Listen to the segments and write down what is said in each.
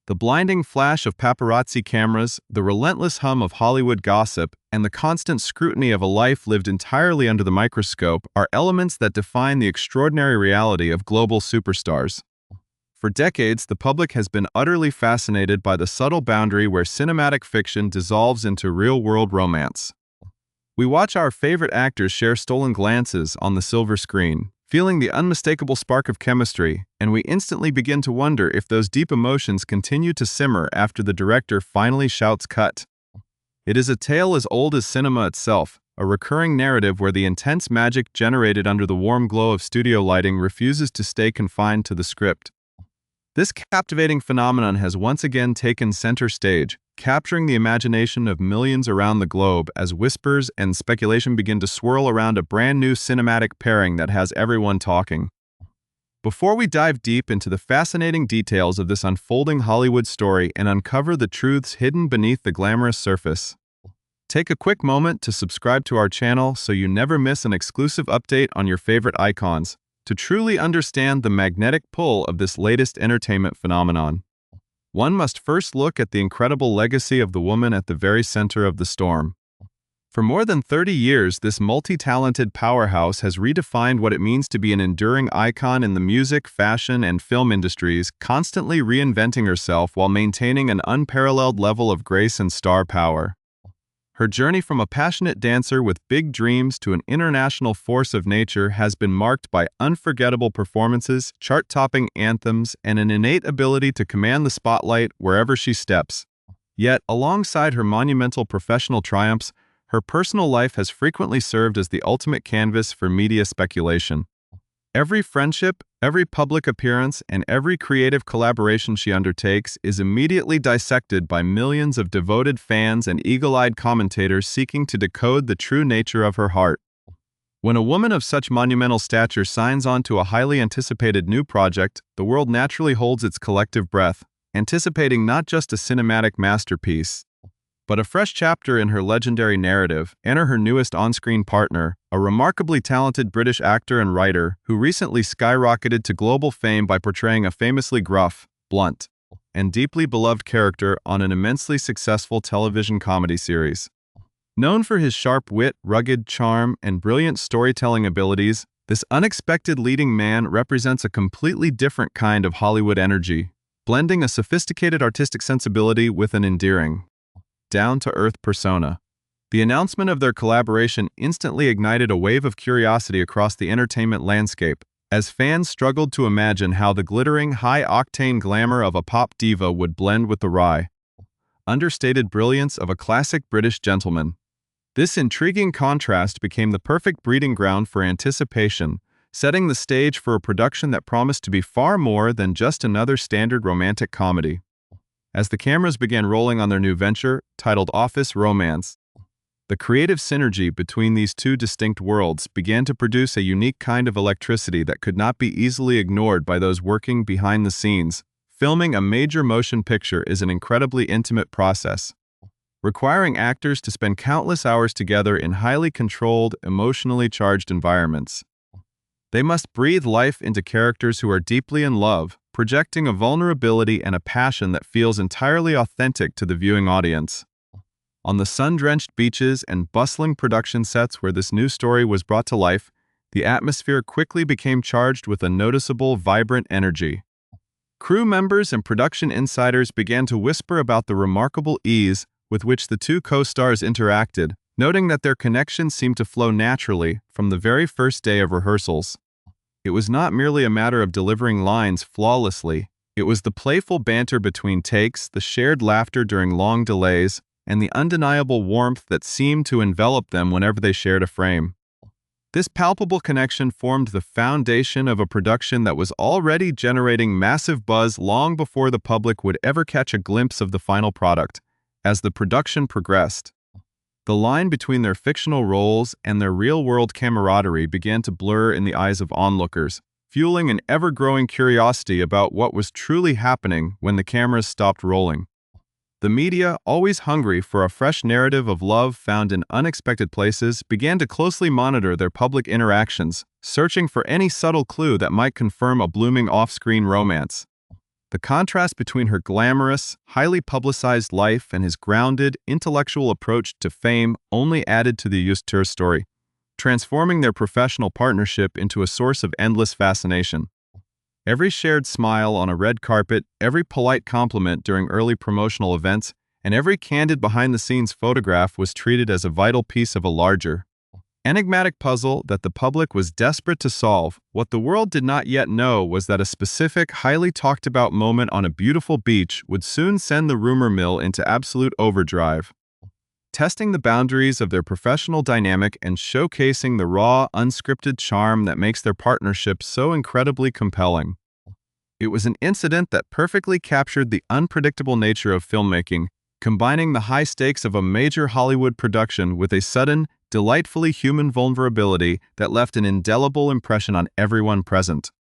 The blinding flash of paparazzi cameras, the relentless hum of Hollywood gossip, and the constant scrutiny of a life lived entirely under the microscope are elements that define the extraordinary reality of global superstars. For decades, the public has been utterly fascinated by the subtle boundary where cinematic fiction dissolves into real-world romance. We watch our favorite actors share stolen glances on the silver screen, feeling the unmistakable spark of chemistry, and we instantly begin to wonder if those deep emotions continue to simmer after the director finally shouts cut. It is a tale as old as cinema itself, a recurring narrative where the intense magic generated under the warm glow of studio lighting refuses to stay confined to the script. This captivating phenomenon has once again taken center stage, capturing the imagination of millions around the globe as whispers and speculation begin to swirl around a brand new cinematic pairing that has everyone talking. Before we dive deep into the fascinating details of this unfolding Hollywood story and uncover the truths hidden beneath the glamorous surface, take a quick moment to subscribe to our channel so you never miss an exclusive update on your favorite icons. To truly understand the magnetic pull of this latest entertainment phenomenon, one must first look at the incredible legacy of the woman at the very center of the storm. For more than 30 years, this multi-talented powerhouse has redefined what it means to be an enduring icon in the music, fashion, and film industries, constantly reinventing herself while maintaining an unparalleled level of grace and star power. Her journey from a passionate dancer with big dreams to an international force of nature has been marked by unforgettable performances, chart-topping anthems, and an innate ability to command the spotlight wherever she steps. Yet, alongside her monumental professional triumphs, her personal life has frequently served as the ultimate canvas for media speculation. Every friendship, every public appearance, and every creative collaboration she undertakes is immediately dissected by millions of devoted fans and eagle-eyed commentators seeking to decode the true nature of her heart. When a woman of such monumental stature signs on to a highly anticipated new project, the world naturally holds its collective breath, anticipating not just a cinematic masterpiece, but a fresh chapter in her legendary narrative. Enter her newest on-screen partner, a remarkably talented British actor and writer who recently skyrocketed to global fame by portraying a famously gruff, blunt, and deeply beloved character on an immensely successful television comedy series. Known for his sharp wit, rugged charm, and brilliant storytelling abilities, this unexpected leading man represents a completely different kind of Hollywood energy, blending a sophisticated artistic sensibility with an endearing, down-to-earth persona. The announcement of their collaboration instantly ignited a wave of curiosity across the entertainment landscape, as fans struggled to imagine how the glittering, high-octane glamour of a pop diva would blend with the wry, understated brilliance of a classic British gentleman. This intriguing contrast became the perfect breeding ground for anticipation, setting the stage for a production that promised to be far more than just another standard romantic comedy. As the cameras began rolling on their new venture, titled Office Romance, the creative synergy between these two distinct worlds began to produce a unique kind of electricity that could not be easily ignored by those working behind the scenes. Filming a major motion picture is an incredibly intimate process, requiring actors to spend countless hours together in highly controlled, emotionally charged environments. They must breathe life into characters who are deeply in love, projecting a vulnerability and a passion that feels entirely authentic to the viewing audience. On the sun-drenched beaches and bustling production sets where this new story was brought to life, the atmosphere quickly became charged with a noticeable, vibrant energy. Crew members and production insiders began to whisper about the remarkable ease with which the two co-stars interacted, noting that their connection seemed to flow naturally from the very first day of rehearsals. It was not merely a matter of delivering lines flawlessly. It was the playful banter between takes, the shared laughter during long delays, and the undeniable warmth that seemed to envelop them whenever they shared a frame. This palpable connection formed the foundation of a production that was already generating massive buzz long before the public would ever catch a glimpse of the final product. As the production progressed, the line between their fictional roles and their real-world camaraderie began to blur in the eyes of onlookers, fueling an ever-growing curiosity about what was truly happening when the cameras stopped rolling. The media, always hungry for a fresh narrative of love found in unexpected places, began to closely monitor their public interactions, searching for any subtle clue that might confirm a blooming off-screen romance. The contrast between her glamorous, highly publicized life and his grounded, intellectual approach to fame only added to the Ustur story, transforming their professional partnership into a source of endless fascination. Every shared smile on a red carpet, every polite compliment during early promotional events, and every candid behind-the-scenes photograph was treated as a vital piece of a larger, enigmatic puzzle that the public was desperate to solve. What the world did not yet know was that a specific, highly talked-about moment on a beautiful beach would soon send the rumor mill into absolute overdrive, testing the boundaries of their professional dynamic and showcasing the raw, unscripted charm that makes their partnership so incredibly compelling. It was an incident that perfectly captured the unpredictable nature of filmmaking, combining the high stakes of a major Hollywood production with a sudden, delightfully human vulnerability that left an indelible impression on everyone present.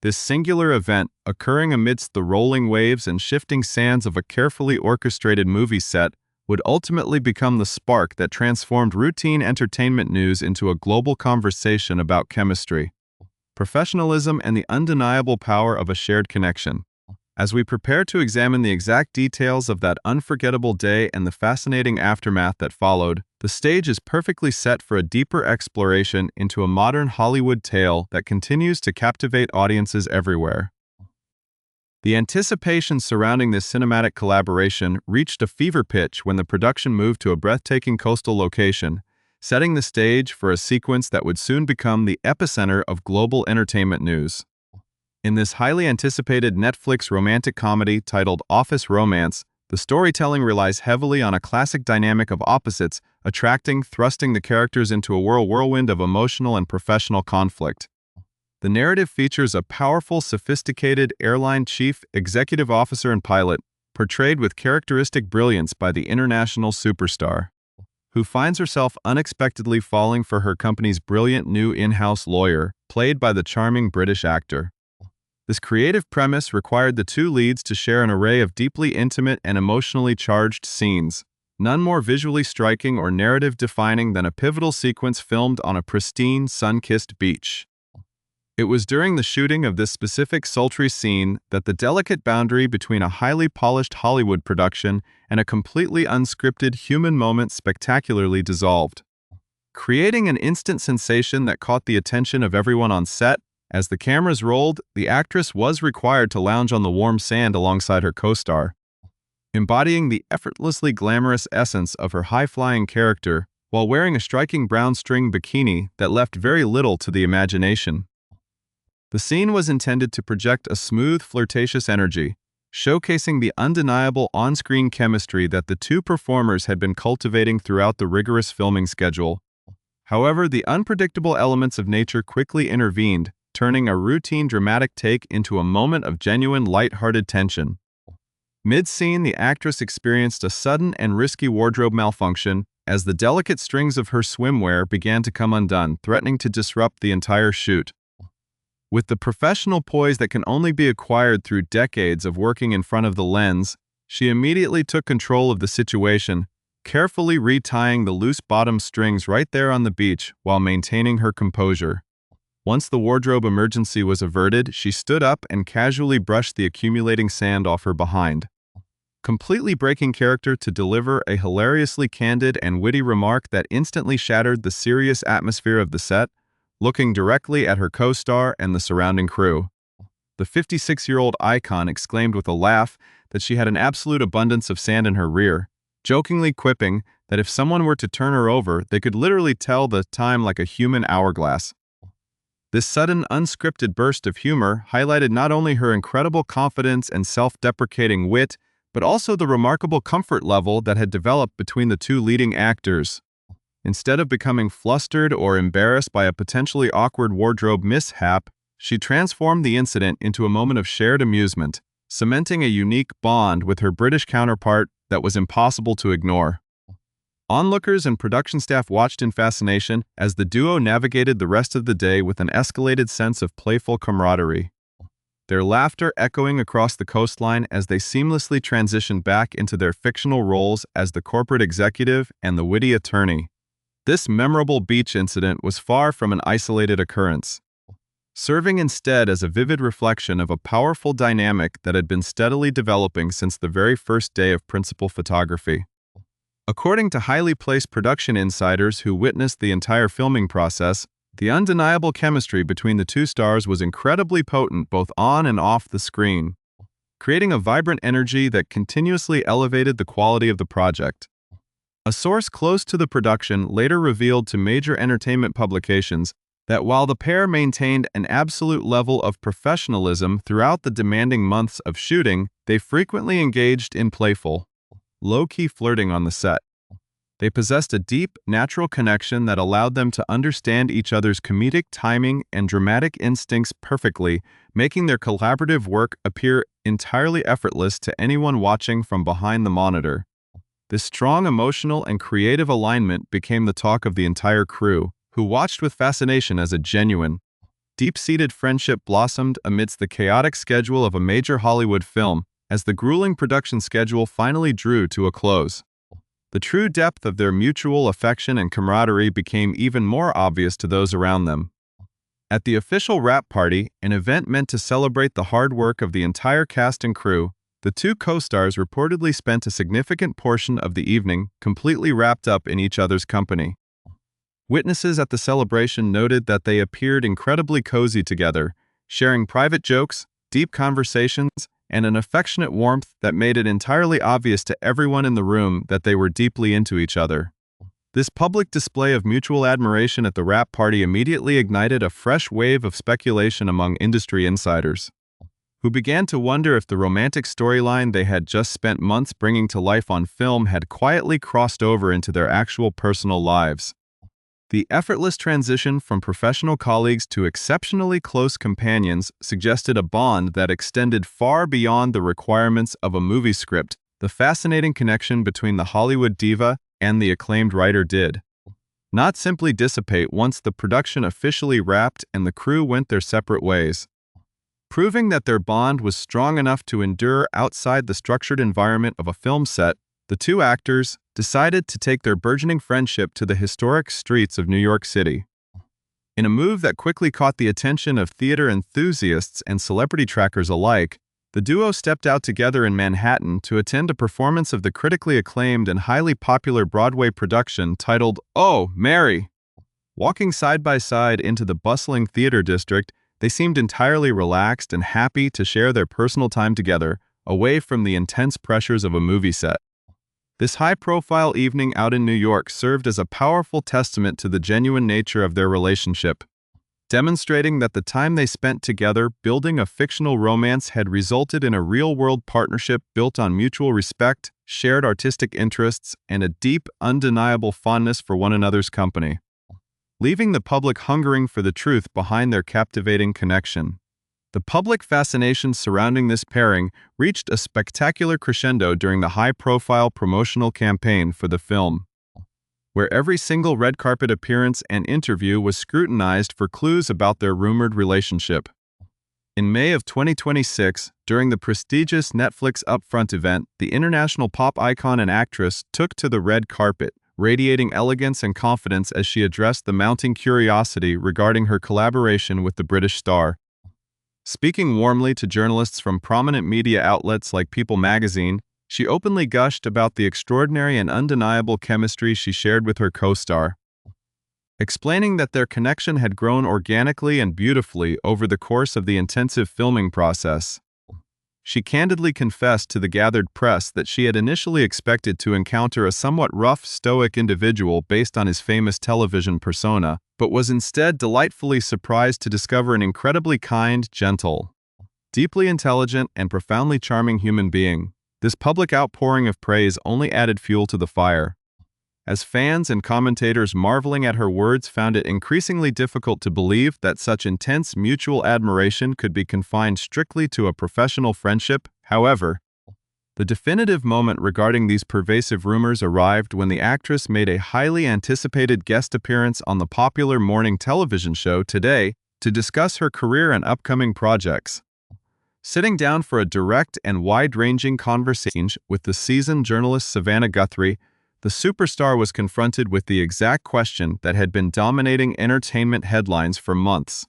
This singular event, occurring amidst the rolling waves and shifting sands of a carefully orchestrated movie set, would ultimately become the spark that transformed routine entertainment news into a global conversation about chemistry, professionalism, and the undeniable power of a shared connection. As we prepare to examine the exact details of that unforgettable day and the fascinating aftermath that followed, the stage is perfectly set for a deeper exploration into a modern Hollywood tale that continues to captivate audiences everywhere. The anticipation surrounding this cinematic collaboration reached a fever pitch when the production moved to a breathtaking coastal location, setting the stage for a sequence that would soon become the epicenter of global entertainment news. In this highly anticipated Netflix romantic comedy titled Office Romance, the storytelling relies heavily on a classic dynamic of opposites, thrusting the characters into a whirlwind of emotional and professional conflict. The narrative features a powerful, sophisticated airline chief, executive officer, and pilot, portrayed with characteristic brilliance by the international superstar, who finds herself unexpectedly falling for her company's brilliant new in-house lawyer, played by the charming British actor. This creative premise required the two leads to share an array of deeply intimate and emotionally charged scenes, none more visually striking or narrative-defining than a pivotal sequence filmed on a pristine, sun-kissed beach. It was during the shooting of this specific sultry scene that the delicate boundary between a highly polished Hollywood production and a completely unscripted human moment spectacularly dissolved, creating an instant sensation that caught the attention of everyone on set. As the cameras rolled, the actress was required to lounge on the warm sand alongside her co-star, embodying the effortlessly glamorous essence of her high-flying character while wearing a striking brown string bikini that left very little to the imagination. The scene was intended to project a smooth, flirtatious energy, showcasing the undeniable on-screen chemistry that the two performers had been cultivating throughout the rigorous filming schedule. However, the unpredictable elements of nature quickly intervened, turning a routine dramatic take into a moment of genuine light-hearted tension. Mid-scene, the actress experienced a sudden and risky wardrobe malfunction as the delicate strings of her swimwear began to come undone, threatening to disrupt the entire shoot. With the professional poise that can only be acquired through decades of working in front of the lens, she immediately took control of the situation, carefully retying the loose bottom strings right there on the beach while maintaining her composure. Once the wardrobe emergency was averted, she stood up and casually brushed the accumulating sand off her behind, completely breaking character to deliver a hilariously candid and witty remark that instantly shattered the serious atmosphere of the set, looking directly at her co-star and the surrounding crew. The 56-year-old icon exclaimed with a laugh that she had an absolute abundance of sand in her rear, jokingly quipping that if someone were to turn her over, they could literally tell the time like a human hourglass. This sudden, unscripted burst of humor highlighted not only her incredible confidence and self-deprecating wit, but also the remarkable comfort level that had developed between the two leading actors. Instead of becoming flustered or embarrassed by a potentially awkward wardrobe mishap, she transformed the incident into a moment of shared amusement, cementing a unique bond with her British counterpart that was impossible to ignore. Onlookers and production staff watched in fascination as the duo navigated the rest of the day with an escalated sense of playful camaraderie, their laughter echoing across the coastline as they seamlessly transitioned back into their fictional roles as the corporate executive and the witty attorney. This memorable beach incident was far from an isolated occurrence. serving instead as a vivid reflection of a powerful dynamic that had been steadily developing since the very first day of principal photography. According to highly placed production insiders who witnessed the entire filming process, the undeniable chemistry between the two stars was incredibly potent both on and off the screen, creating a vibrant energy that continuously elevated the quality of the project. A source close to the production later revealed to major entertainment publications that while the pair maintained an absolute level of professionalism throughout the demanding months of shooting, they frequently engaged in playful, low-key flirting on the set. They possessed a deep, natural connection that allowed them to understand each other's comedic timing and dramatic instincts perfectly, making their collaborative work appear entirely effortless to anyone watching from behind the monitor. This strong emotional and creative alignment became the talk of the entire crew, who watched with fascination as a genuine, deep-seated friendship blossomed amidst the chaotic schedule of a major Hollywood film as the grueling production schedule finally drew to a close. The true depth of their mutual affection and camaraderie became even more obvious to those around them. At the official wrap party, an event meant to celebrate the hard work of the entire cast and crew, the two co-stars reportedly spent a significant portion of the evening completely wrapped up in each other's company. Witnesses at the celebration noted that they appeared incredibly cozy together, sharing private jokes, deep conversations, and an affectionate warmth that made it entirely obvious to everyone in the room that they were deeply into each other. This public display of mutual admiration at the wrap party immediately ignited a fresh wave of speculation among industry insiders, who began to wonder if the romantic storyline they had just spent months bringing to life on film had quietly crossed over into their actual personal lives. The effortless transition from professional colleagues to exceptionally close companions suggested a bond that extended far beyond the requirements of a movie script. The fascinating connection between the Hollywood diva and the acclaimed writer did not simply dissipate once the production officially wrapped and the crew went their separate ways, proving that their bond was strong enough to endure outside the structured environment of a film set. The two actors decided to take their burgeoning friendship to the historic streets of New York City. In a move that quickly caught the attention of theater enthusiasts and celebrity trackers alike, the duo stepped out together in Manhattan to attend a performance of the critically acclaimed and highly popular Broadway production titled "Oh, Mary!" Walking side by side into the bustling theater district, they seemed entirely relaxed and happy to share their personal time together, away from the intense pressures of a movie set. This high-profile evening out in New York served as a powerful testament to the genuine nature of their relationship, demonstrating that the time they spent together building a fictional romance had resulted in a real-world partnership built on mutual respect, shared artistic interests, and a deep, undeniable fondness for one another's company, leaving the public hungering for the truth behind their captivating connection. The public fascination surrounding this pairing reached a spectacular crescendo during the high-profile promotional campaign for the film, where every single red carpet appearance and interview was scrutinized for clues about their rumored relationship. In May of 2026, during the prestigious Netflix Upfront event, the international pop icon and actress took to the red carpet, radiating elegance and confidence as she addressed the mounting curiosity regarding her collaboration with the British star. Speaking warmly to journalists from prominent media outlets like People magazine, she openly gushed about the extraordinary and undeniable chemistry she shared with her co-star, explaining that their connection had grown organically and beautifully over the course of the intensive filming process. She candidly confessed to the gathered press that she had initially expected to encounter a somewhat rough, stoic individual based on his famous television persona, but was instead delightfully surprised to discover an incredibly kind, gentle, deeply intelligent, and profoundly charming human being. This public outpouring of praise only added fuel to the fire, as fans and commentators marveling at her words found it increasingly difficult to believe that such intense mutual admiration could be confined strictly to a professional friendship. However, the definitive moment regarding these pervasive rumors arrived when the actress made a highly anticipated guest appearance on the popular morning television show Today to discuss her career and upcoming projects. Sitting down for a direct and wide-ranging conversation with the seasoned journalist Savannah Guthrie, the superstar was confronted with the exact question that had been dominating entertainment headlines for months.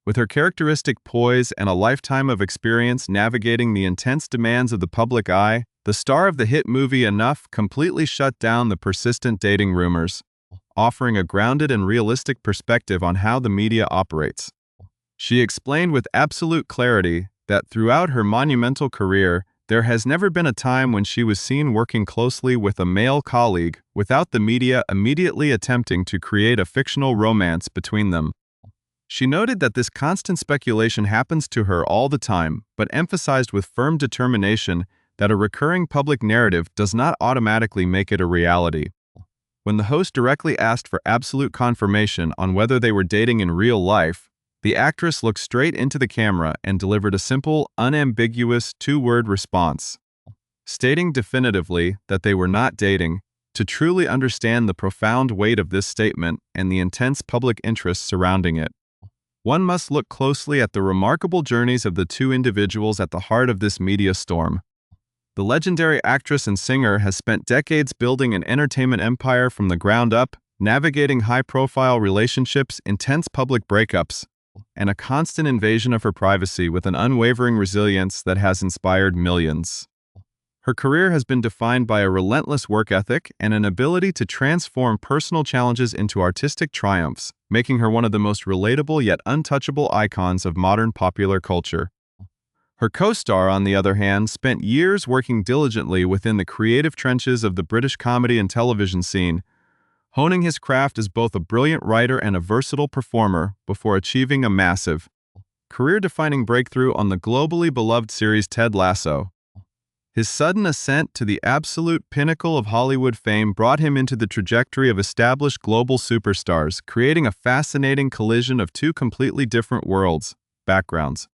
With her characteristic poise and a lifetime of experience navigating the intense demands of the public eye, the star of the hit movie Enough completely shut down the persistent dating rumors, offering a grounded and realistic perspective on how the media operates. She explained with absolute clarity that throughout her monumental career, there has never been a time when she was seen working closely with a male colleague without the media immediately attempting to create a fictional romance between them. She noted that this constant speculation happens to her all the time, but emphasized with firm determination that a recurring public narrative does not automatically make it a reality. When the host directly asked for absolute confirmation on whether they were dating in real life, the actress looked straight into the camera and delivered a simple, unambiguous two-word response, stating definitively that they were not dating. To truly understand the profound weight of this statement and the intense public interest surrounding it, one must look closely at the remarkable journeys of the two individuals at the heart of this media storm. The legendary actress and singer has spent decades building an entertainment empire from the ground up, navigating high-profile relationships, intense public breakups, and a constant invasion of her privacy with an unwavering resilience that has inspired millions. Her career has been defined by a relentless work ethic and an ability to transform personal challenges into artistic triumphs, making her one of the most relatable yet untouchable icons of modern popular culture. Her co-star, on the other hand, spent years working diligently within the creative trenches of the British comedy and television scene, honing his craft as both a brilliant writer and a versatile performer before achieving a massive, career-defining breakthrough on the globally beloved series Ted Lasso. His sudden ascent to the absolute pinnacle of Hollywood fame brought him into the trajectory of established global superstars, creating a fascinating collision of two completely different worlds, backgrounds,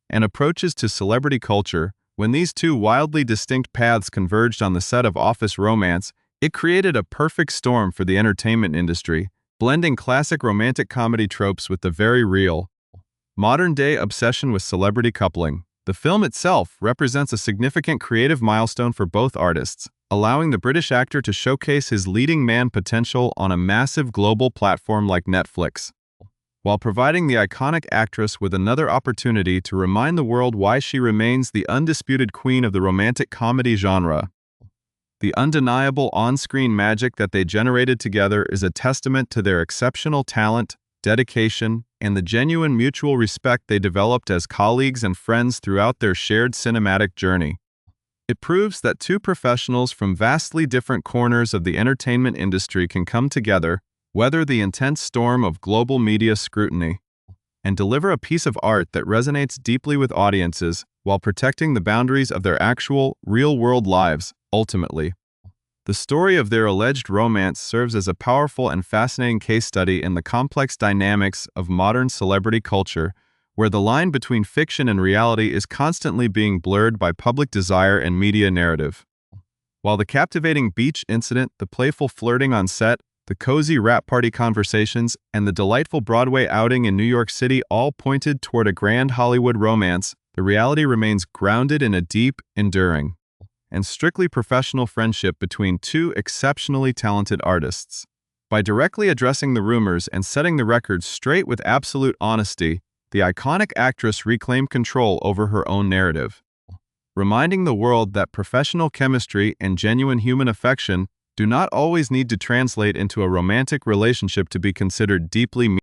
and approaches to celebrity culture. When these two wildly distinct paths converged on the set of Office Romance, it created a perfect storm for the entertainment industry, blending classic romantic comedy tropes with the very real, modern-day obsession with celebrity coupling. The film itself represents a significant creative milestone for both artists, allowing the British actor to showcase his leading man potential on a massive global platform like Netflix, while providing the iconic actress with another opportunity to remind the world why she remains the undisputed queen of the romantic comedy genre. The undeniable on-screen magic that they generated together is a testament to their exceptional talent, dedication, and the genuine mutual respect they developed as colleagues and friends throughout their shared cinematic journey. It proves that two professionals from vastly different corners of the entertainment industry can come together, weather the intense storm of global media scrutiny, and deliver a piece of art that resonates deeply with audiences while protecting the boundaries of their actual, real-world lives. Ultimately, the story of their alleged romance serves as a powerful and fascinating case study in the complex dynamics of modern celebrity culture, where the line between fiction and reality is constantly being blurred by public desire and media narrative. While the captivating beach incident, the playful flirting on set, the cozy wrap party conversations, and the delightful Broadway outing in New York City all pointed toward a grand Hollywood romance, the reality remains grounded in a deep, enduring, and strictly professional friendship between two exceptionally talented artists. By directly addressing the rumors and setting the record straight with absolute honesty, the iconic actress reclaimed control over her own narrative, reminding the world that professional chemistry and genuine human affection do not always need to translate into a romantic relationship to be considered deeply meaningful.